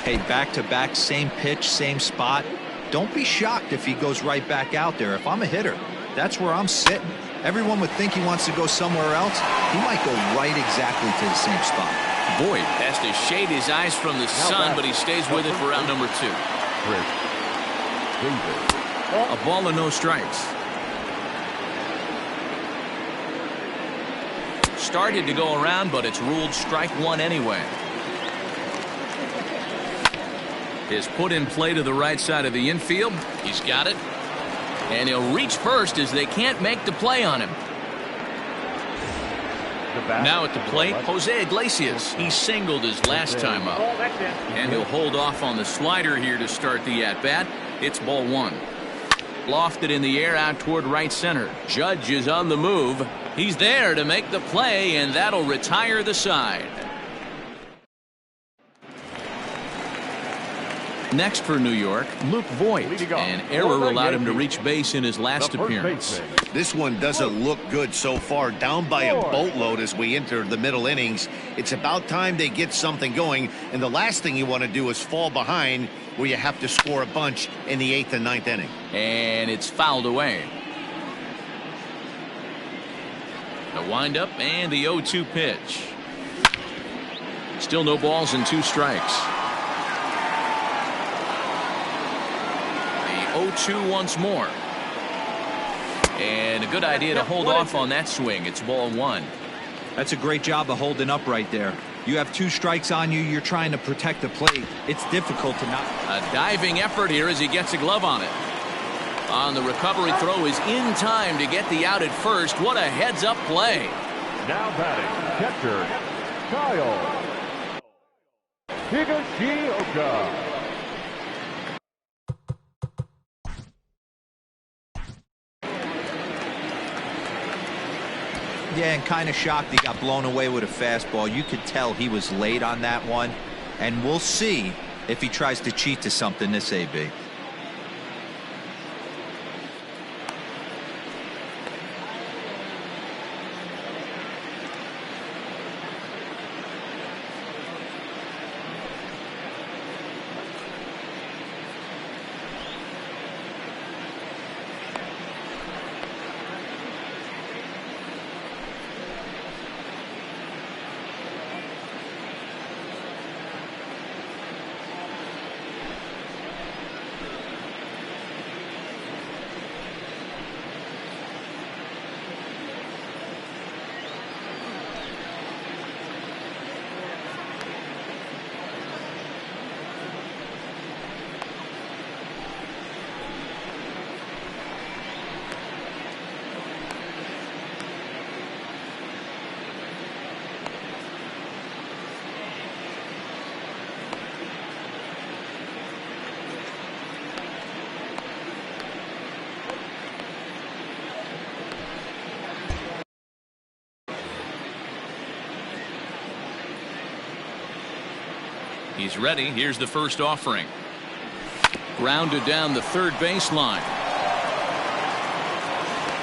Hey, back-to-back, same pitch, same spot. Don't be shocked if he goes right back out there. If I'm a hitter, that's where I'm sitting. Everyone would think he wants to go somewhere else. He might go right exactly to the same spot. Boyd has to shade his eyes from the sun, but he stays with it for out number two. A ball and no strikes. Started to go around, but it's ruled strike one anyway. Is put in play to the right side of the infield. He's got it. And he'll reach first as they can't make the play on him. Now at the plate, Jose Iglesias. He singled his last time up. And he'll hold off on the slider here to start the at-bat. It's ball one. Lofted in the air out toward right center. Judge is on the move. He's there to make the play, and that'll retire the side. Next for New York, Luke Voigt. An error allowed him to reach base in his last appearance. This one doesn't look good so far. Down by a boatload as we enter the middle innings. It's about time they get something going, and the last thing you want to do is fall behind where you have to score a bunch in the 8th and 9th inning. And it's fouled away. The windup and the 0-2 pitch. Still no balls and 2 strikes. The 0-2 once more. And a good idea to hold off on that swing. It's ball one. That's a great job of holding up right there. You have 2 strikes on you. You're trying to protect the plate. It's difficult to not. A diving effort here as he gets a glove on it. On the recovery throw is in time to get the out at first. What a heads-up play. Now batting, catcher, Kyle Higashioka. Yeah, and kind of shocked he got blown away with a fastball. You could tell he was late on that one. And we'll see if he tries to cheat to something this AB. He's ready. Here's the first offering. Grounded down the third baseline.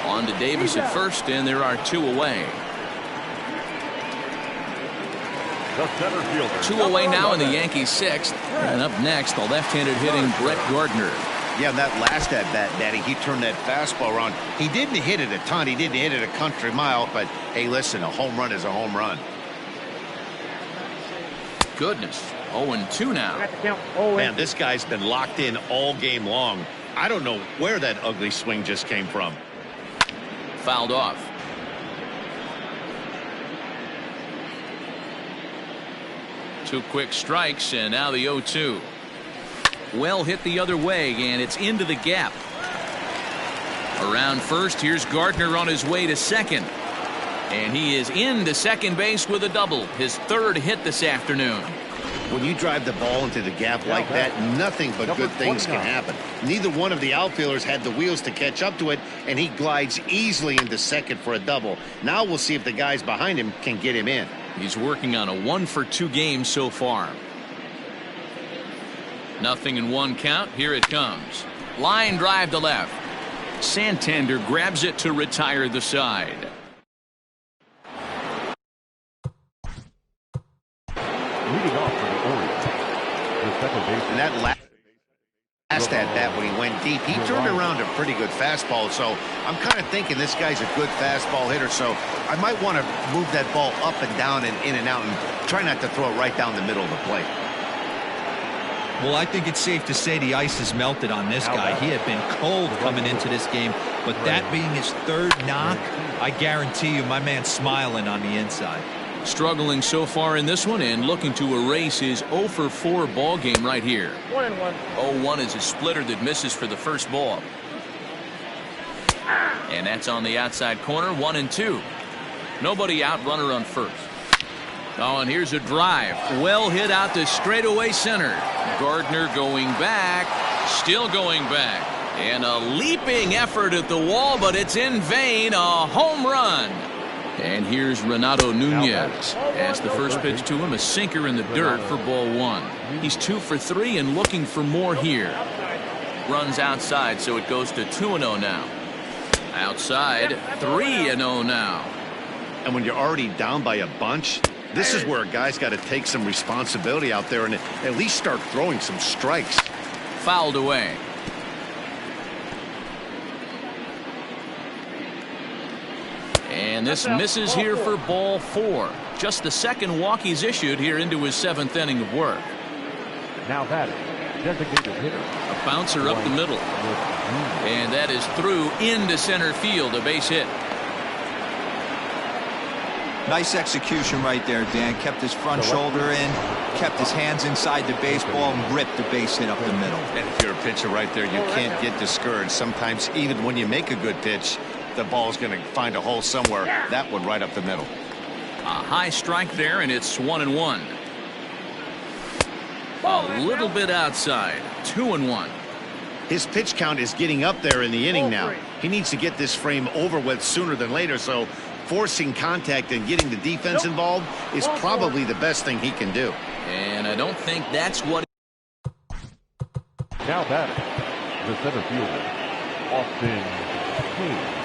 On to Davis at first, and there are 2 away. The center fielder. 2 away now in the Yankees 6th. And up next, the left-handed hitting Brett Gardner. Yeah, that last at-bat, Daddy, he turned that fastball around. He didn't hit it a ton. He didn't hit it a country mile. But, hey, listen, a home run is a home run. Goodness. 0-2 now. Man, this guy's been locked in all game long. I don't know where that ugly swing just came from. Fouled off. Two quick strikes, and now the 0-2. Well hit the other way, and it's into the gap. Around first, here's Gardner on his way to second. And he is into second base with a double, his third hit this afternoon. When you drive the ball into the gap like that, nothing but good things can happen. Neither one of the outfielders had the wheels to catch up to it, and he glides easily into second for a double. Now we'll see if the guys behind him can get him in. He's working on a 1-for-2 game so far. Nothing in one count. Here it comes. Line drive to left. Santander grabs it to retire the side. Leading off for the Orioles, the second baseman. And that last at bat when he went deep, he turned around a pretty good fastball. So I'm kind of thinking this guy's a good fastball hitter. So I might want to move that ball up and down and in and out and try not to throw it right down the middle of the plate. Well, I think it's safe to say the ice has melted on this guy. He had been cold coming into this game, but that being his third knock, I guarantee you my man's smiling on the inside. Struggling so far in this one and looking to erase his 0-for-4 ball game right here. 1-1. 0-1 is a splitter that misses for the first ball. And that's on the outside corner. 1-2. Nobody out, runner on first. Oh, and here's a drive. Well hit out to straightaway center. Gardner going back. Still going back. And a leaping effort at the wall, but it's in vain. A home run. And here's Renato Nunez. As the first pitch to him, a sinker in the dirt for ball one. He's 2 for 3 and looking for more here. Runs outside, so it goes to 2-0 now. Outside, 3-0 now. And when you're already down by a bunch, this is where a guy's got to take some responsibility out there and at least start throwing some strikes. Fouled away. And this misses here for ball 4. Just the second walk he's issued here into his 7th inning of work. Now batting, designated hitter. A bouncer up the middle. And that is through into center field, a base hit. Nice execution right there, Dan. Kept his front shoulder in, kept his hands inside the baseball, and ripped the base hit up the middle. And if you're a pitcher right there, you can't get discouraged. Sometimes even when you make a good pitch, the ball's going to find a hole somewhere. That one right up the middle. A high strike there, and it's 1-1. A little bit outside. 2-1. His pitch count is getting up there in the inning now. He needs to get this frame over with sooner than later, so forcing contact and getting the defense involved is probably the best thing he can do. And I don't think that's what. Now batting, the center fielder, Austin Hayes.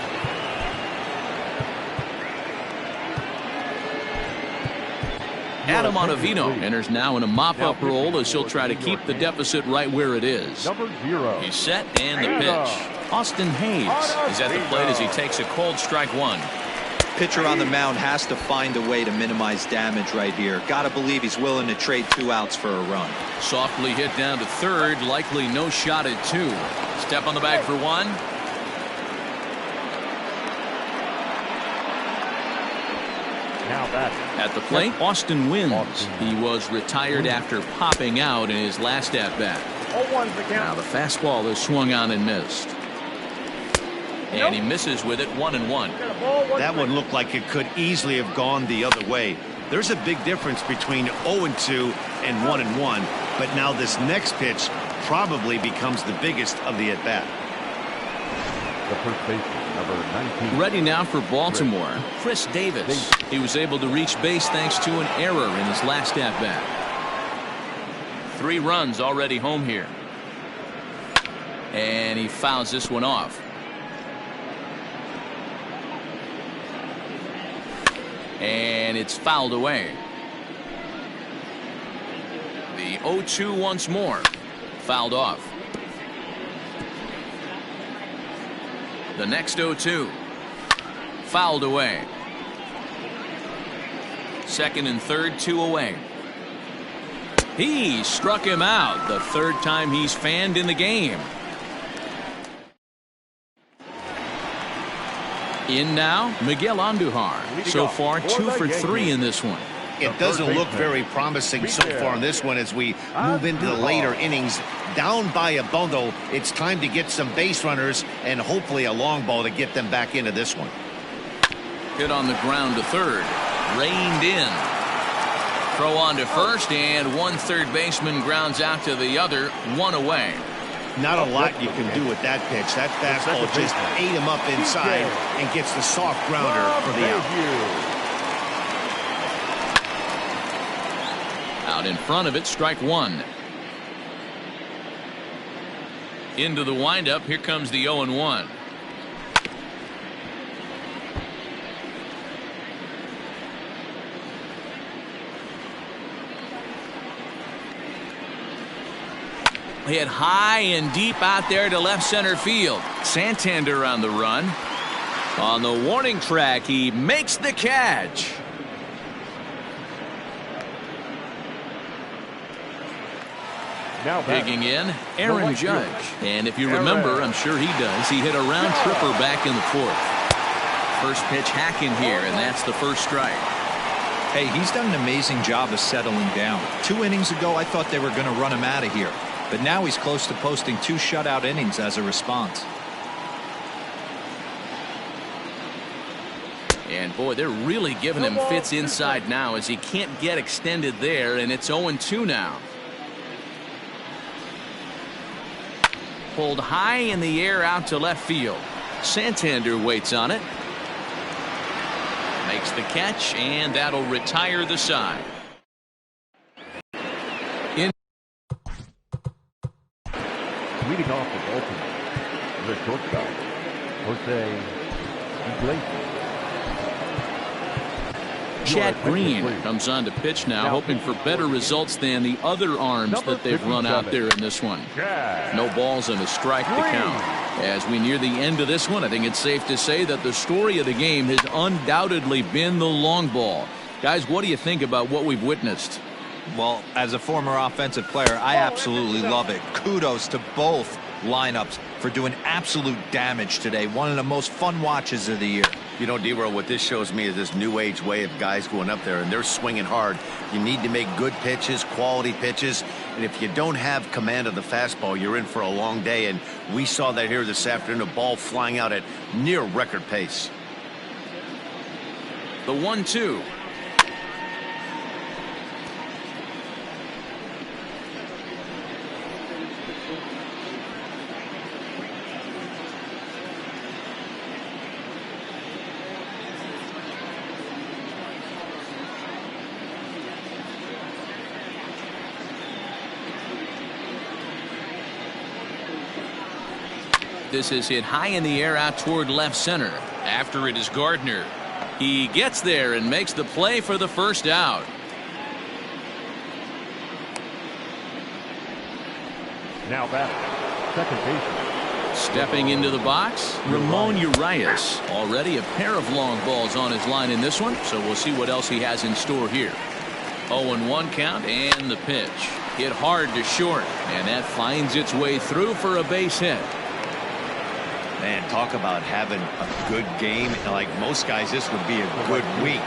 Adam Ottavino enters now in a mop-up role as he'll try to keep the deficit right where it is. Number 0. He's set, and the pitch. Austin Hayes is at the plate as he takes a cold strike one. Pitcher on the mound has to find a way to minimize damage right here. Gotta believe he's willing to trade 2 outs for a run. Softly hit down to third, likely no shot at 2. Step on the bag for 1. Now batting. At the plate, Austin wins. He was retired after popping out in his last at-bat. 0-1's the count. Now the fastball is swung on and missed. And he misses with it. 1-1. That one looked like it could easily have gone the other way. There's a big difference between 0-2 and 1-1, but now this next pitch probably becomes the biggest of the at-bat. The first baseman, number 19. Ready now for Baltimore, Chris Davis. He was able to reach base thanks to an error in his last at-bat. 3 runs already home here. And he fouls this one off. And it's fouled away. The 0-2 once more. Fouled off. The next 0-2. Fouled away. Second and third, 2 away. He struck him out. The 3rd time he's fanned in the game. In now, Miguel Andujar. So far, 2 for 3 in this one. It doesn't look very promising so far in this one as we move into the later innings. Down by a bundle, it's time to get some base runners and hopefully a long ball to get them back into this one. Hit on the ground to third. Reined in. Throw on to first, and one third baseman grounds out to the other, 1 away. Not a lot you can do with that pitch. That fastball just ate him up inside and gets the soft grounder for the out. Out in front of it, strike 1. Into the windup, here comes the 0-1. Hit high and deep out there to left center field. Santander on the run. On the warning track, he makes the catch. Digging in, Aaron Judge. And if you remember, I'm sure he does, he hit a round tripper back in the 4th. First pitch hacking here, and that's the first strike. Hey, he's done an amazing job of settling down. 2 innings ago, I thought they were going to run him out of here. But now he's close to posting 2 shutout innings as a response. And boy, they're really giving him fits inside now as he can't get extended there, and it's 0-2 now. Pulled high in the air out to left field. Santander waits on it. Makes the catch, and that'll retire the side. Leading off the Baltimore, the shortstop, Jose Iglesias. Chad Green comes on to pitch now, hoping for better results than the other arms that they've run out there in this one. No balls and a strike to count. As we near the end of this one, I think it's safe to say that the story of the game has undoubtedly been the long ball. Guys, what do you think about what we've witnessed? Well, as a former offensive player, I absolutely love it. Kudos to both lineups for doing absolute damage today. One of the most fun watches of the year. You know, D-Row, what this shows me is this new age way of guys going up there, and they're swinging hard. You need to make good pitches, quality pitches, and if you don't have command of the fastball, you're in for a long day, and we saw that here this afternoon, a ball flying out at near record pace. The 1-2. This is hit high in the air out toward left center. After it is Gardner. He gets there and makes the play for the first out. Now back, second baseman. Stepping into the box, Ramon Urias. Already a pair of long balls on his line in this one, so we'll see what else he has in store here. 0-1 count, and the pitch. Hit hard to short, and that finds its way through for a base hit. Man, talk about having a good game. Like most guys, this would be a good week.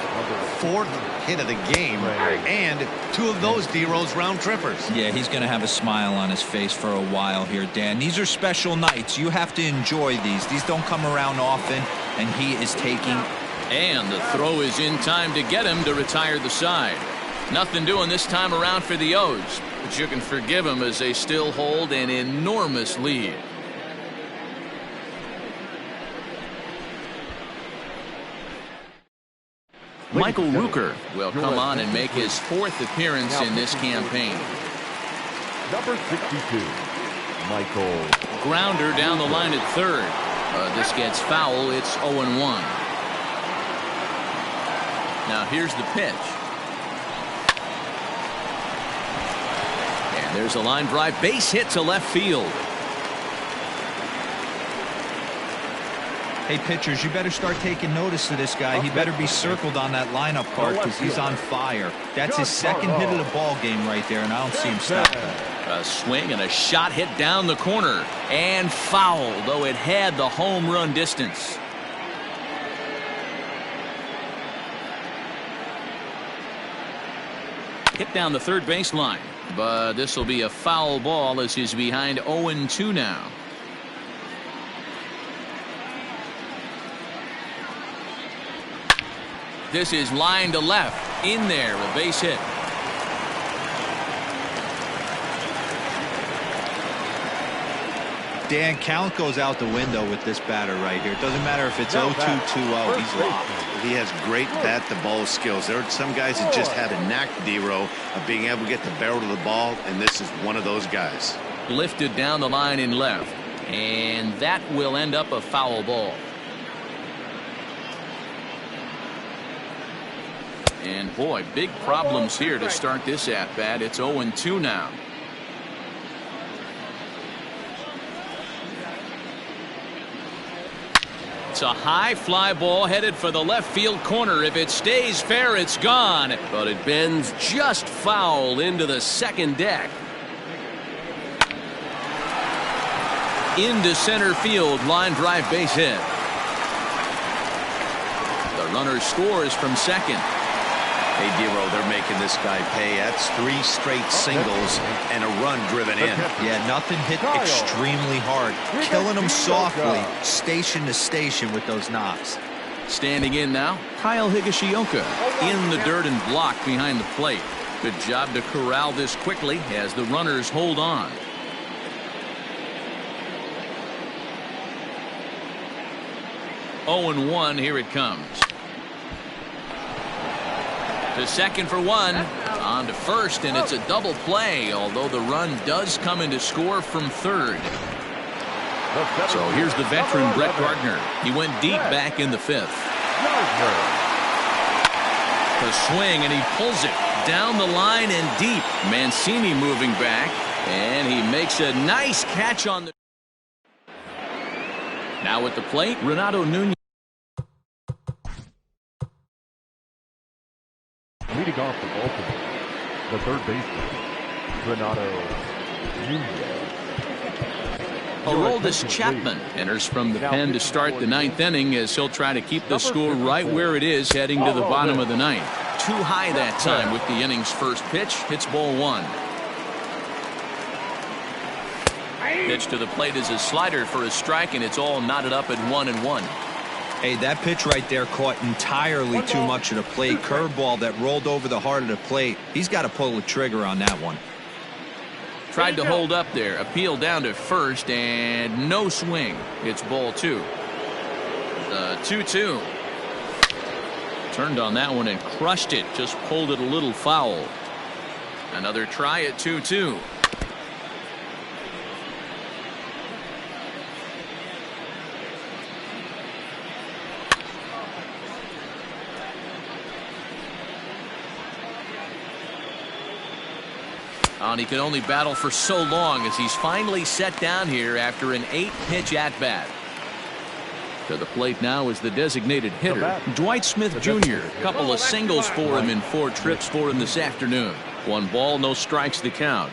4th hit of the game, and 2 of those D-Rose round trippers. Yeah, he's going to have a smile on his face for a while here, Dan. These are special nights. You have to enjoy these. These don't come around often, and he is taking. And the throw is in time to get him to retire the side. Nothing doing this time around for the O's, but you can forgive them as they still hold an enormous lead. Michael Rooker will come on and make his 4th appearance in this campaign. Number 62, Michael. Grounder down the line at third. This gets foul. It's 0-1. Now here's the pitch. And there's a line drive. Base hit to left field. Hey, pitchers, you better start taking notice of this guy. He better be circled on that lineup card because he's on fire. That's his 2nd hit of the ball game right there, and I don't see him stopping. A swing and a shot hit down the corner and foul, though it had the home run distance. Hit down the third baseline. But this will be a foul ball as he's behind 0-2 now. This is line to left. In there, a base hit. Dan, count goes out the window with this batter right here. It doesn't matter if it's 0-2, 2-0. He's locked. He has great bat-to-ball skills. There are some guys that just have a knack, D-Row, of being able to get the barrel to the ball, and this is one of those guys. Lifted down the line in left. And that will end up a foul ball. And boy, big problems here to start this at-bat. It's 0-2 now. It's a high fly ball headed for the left field corner. If it stays fair, it's gone. But it bends just foul into the second deck. Into center field, line drive base hit. The runner scores from second. Hey, D-Row, they're making this guy pay. That's 3 straight singles and a run driven in. Yeah, nothing hit extremely hard. Killing them softly, station to station with those knocks. Standing in now, Kyle Higashioka in the dirt and blocked behind the plate. Good job to corral this quickly as the runners hold on. Oh, and 1, here it comes. To second for 1. On to first, and it's a double play, although the run does come into score from third. So here's the veteran Brett Gardner. He went deep back in the 5th. The swing, and he pulls it down the line and deep. Mancini moving back, and he makes a nice catch on the. Now at the plate, Renato Nunez. Leading off for Baltimore, the third baseman, Renato Nunez. Aroldis Chapman enters from the pen to start the 9th inning as he'll try to keep the score right where it is heading to the bottom of the 9th. Too high that time with the inning's first pitch. Hits ball 1. Pitch to the plate is a slider for a strike, and it's all knotted up at 1-1. Hey, that pitch right there caught entirely too much of the plate. Curveball that rolled over the heart of the plate. He's got to pull the trigger on that one. Tried to hold up there. Appeal down to first, and no swing. It's ball 2. The 2-2. Turned on that one and crushed it. Just pulled it a little foul. Another try at 2-2. And he can only battle for so long as he's finally set down here after an 8-pitch at-bat. To the plate now is the designated hitter, Dwight Smith Jr. A couple of singles for him in 4 trips for him this afternoon. 1 ball, no strikes to count.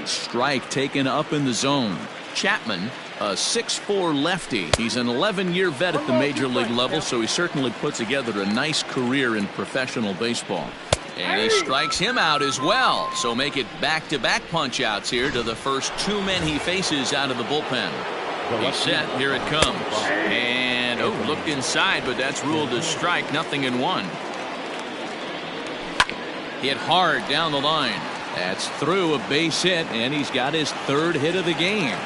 Strike taken up in the zone. Chapman, a 6'4" lefty. He's an 11-year vet at the major league level, so he certainly put together a nice career in professional baseball. And he strikes him out as well. So make it back-to-back punch-outs here to the first 2 men he faces out of the bullpen. He's set. Here it comes. And, looked inside, but that's ruled a strike. 0-1. Hit hard down the line. That's through a base hit, and he's got his 3rd hit of the game.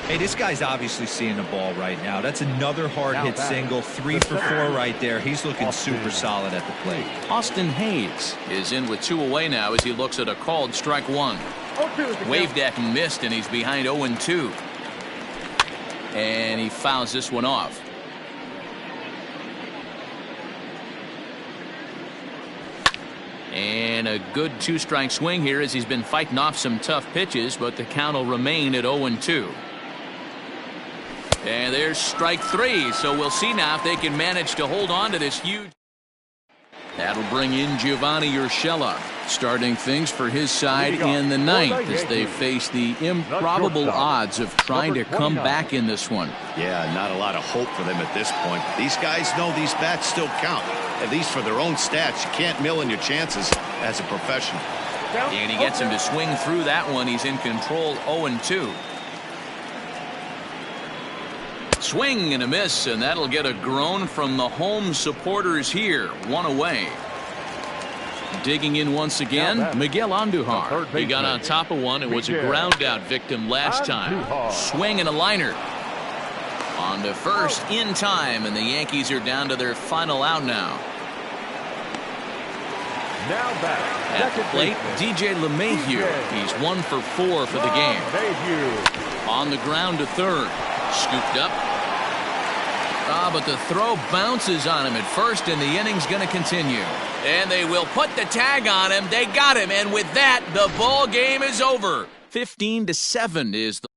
Hey, this guy's obviously seeing the ball right now. That's another hard hit single. 3 for 4 right there. He's looking super solid at the plate. Austin Hayes is in with 2 away now as he looks at a called strike 1. Waved at and missed, and he's behind 0-2. And he fouls this one off. And a good 2-strike swing here as he's been fighting off some tough pitches, but the count will remain at 0-2. And there's strike 3, so we'll see now if they can manage to hold on to this huge. That'll bring in Giovanni Urshela. Starting things for his side in the ninth as they face the improbable odds of trying to come back in this one. Yeah, not a lot of hope for them at this point. These guys know these bats still count, at least for their own stats. You can't mill in your chances as a professional. And he gets him to swing through that one. He's in control, 0-2. Swing and a miss, and that'll get a groan from the home supporters here. One away. Digging in once again, Miguel Andujar. He got on top of one. It was a ground out victim last time. Swing and a liner. On to first in time, and the Yankees are down to their final out now. At the plate, DJ LeMahieu. He's 1 for 4 for the game. On the ground to third. Scooped up. But the throw bounces on him at first, and the inning's going to continue. And they will put the tag on him. They got him, and with that, the ball game is over. 15-7 is the